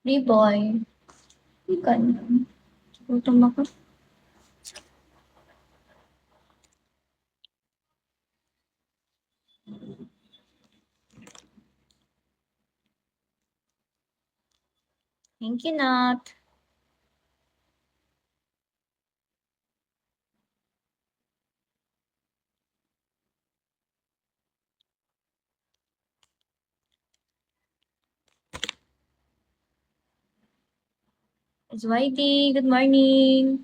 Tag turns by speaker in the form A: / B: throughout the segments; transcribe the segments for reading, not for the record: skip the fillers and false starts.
A: Riboy, ganun. Gutom ako. Thank you, Nat. It's Whitey, good morning.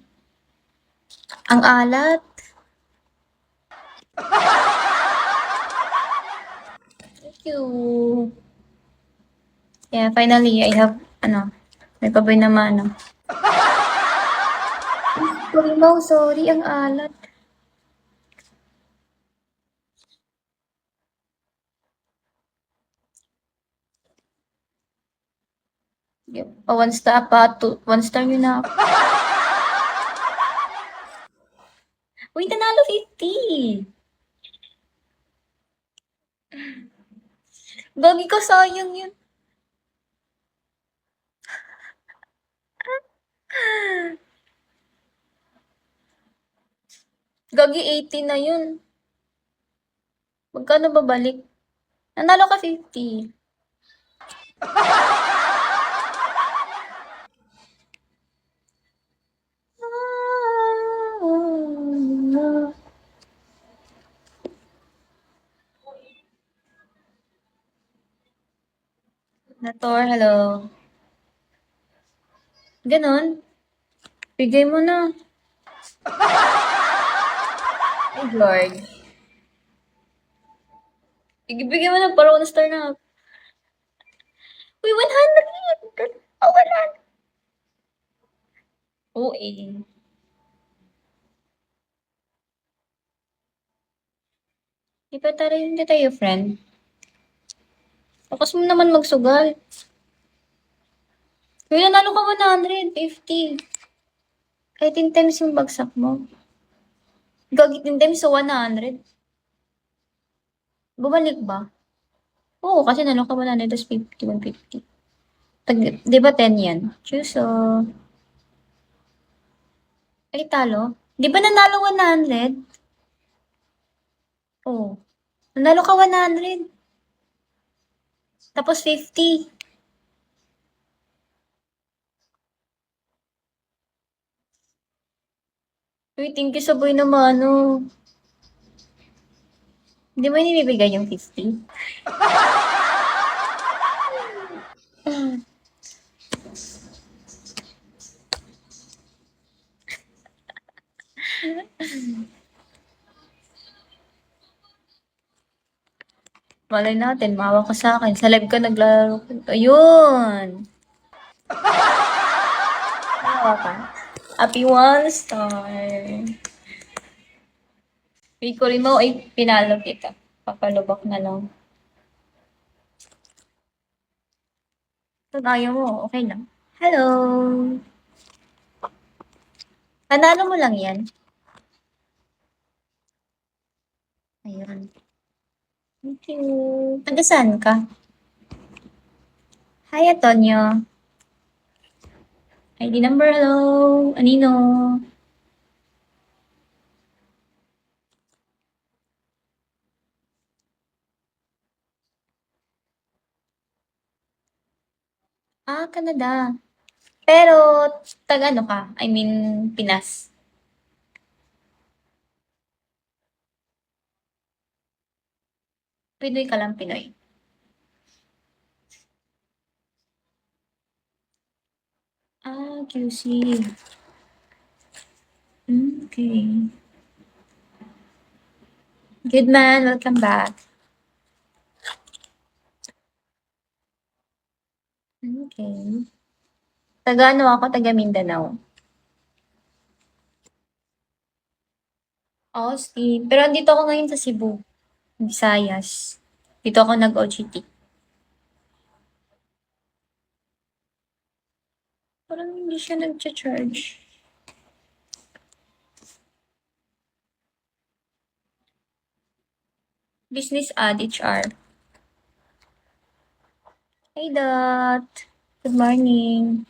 A: Ang alat. Thank you. Yeah, finally, I have, may paboy na mano. Kurimaw, sorry, ang alat. Yep. Oh, one star pa, one star yun na. Uy, nanalo 50. Gagi ko, sayang yun. Gagi 80 na yun. Magkano babalik? Nanalo ka 50. Nator, hello. Ganon. Bigay mo na. Ay, Lord. Bigay mo na para 1 star na. Uy, 100! Oh, wala. Oo eh. Di pa tayo, hindi tayo friend. Lakas mo naman magsugal. Uy, nanalo ka 150. Kahit 10 times yung bagsak mo. Gagi 10 times so 100. Bumalik ba? Oo, kasi nanalo ka 100 tapos 50, 150. Di ba 10 yan? Chuso. Ay, talo. Di ba nanalo 100? Oo. Nanalo ka 100. Tapos 50. Uy, thank you sa boy naman, ano. Hindi mo inibibigay yung 50? Malay natin, maawa ka sa akin. Sa live ka naglaro. Ayun! Maawa ka. Happy 1 star. Wait ko rin mo, ay pinalo kita. Papalubak na lang. Kung ayaw mo, okay lang. Hello! Panalo mo lang yan. Ayun. Thank you. Taga saan ka? Hi, Antonio. ID number, hello. Anino? Ah, Canada. Pero, taga ano ka? I mean, Pinas. Pinoy ka lang, Pinoy. Ah, QC. Okay. Good man, welcome back. Okay. Taga ano ako, taga Mindanao. Austin. Pero andito ako ngayon sa Cebu, Visayas. Dito ako nag-OJT. Parang hindi siya nag-charge. Business ad, HR. Hey, Dot. Good morning.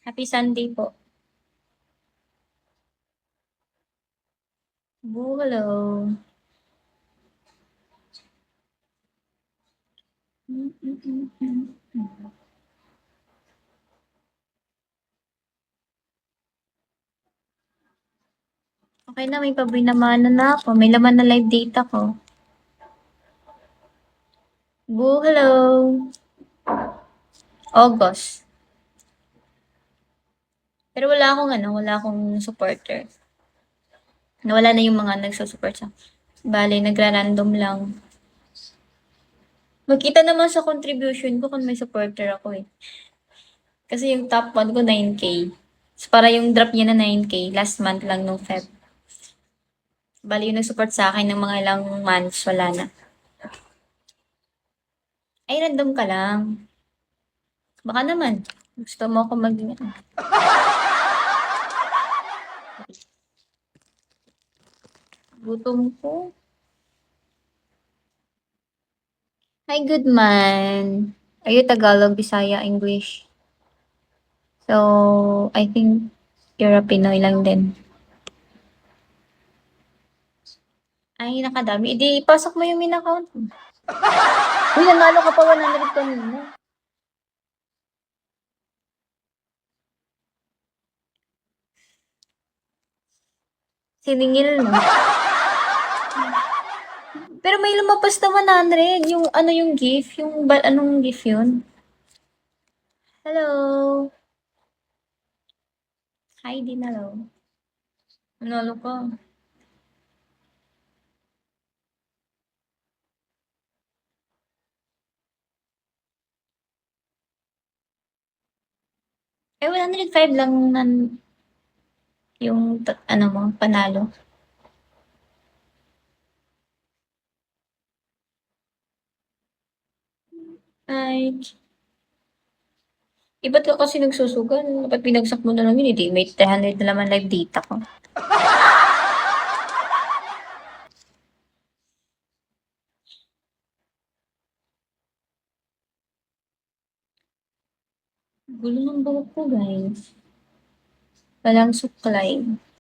A: Happy Sunday po. Boo, hello. Okay na, may pabinamanan na ako. May laman na live data ko. Boo, hello. August. Pero wala akong supporter. Nawala na yung mga nagsusupport sa. Bale, nagra-random lang. Magkita naman sa contribution ko kung may supporter ako eh. Kasi yung top 1 ko 9K. So, para yung drop niya na 9K, last month lang nung Feb. Bali yung nag-support sa akin ng mga ilang months, wala na. Ay, random ka lang. Baka naman. Gusto mo ako maging ano. Gutom ko. Hi, good man. Are you Tagalog, Bisaya, English? So, I think you're a Pinoy lang din. Ay, nakadami. Hindi, ipasok mo yung min account mo. Uy, nanalo ka pa 100 kanina. Siningil, no? Pero may lumabas na 100. Yung ano yung gift? Yung anong gift yun? Hello? Hi, din hello. Nanalo ka. Eh, 105 lang yung ano mo, panalo. Ay, ba't ka kasi nagsusugal? Dapat binagsak mo na lang yun, hindi. May 300 na naman live data ko. Gulo ng buhok ko, guys. Walang suklay.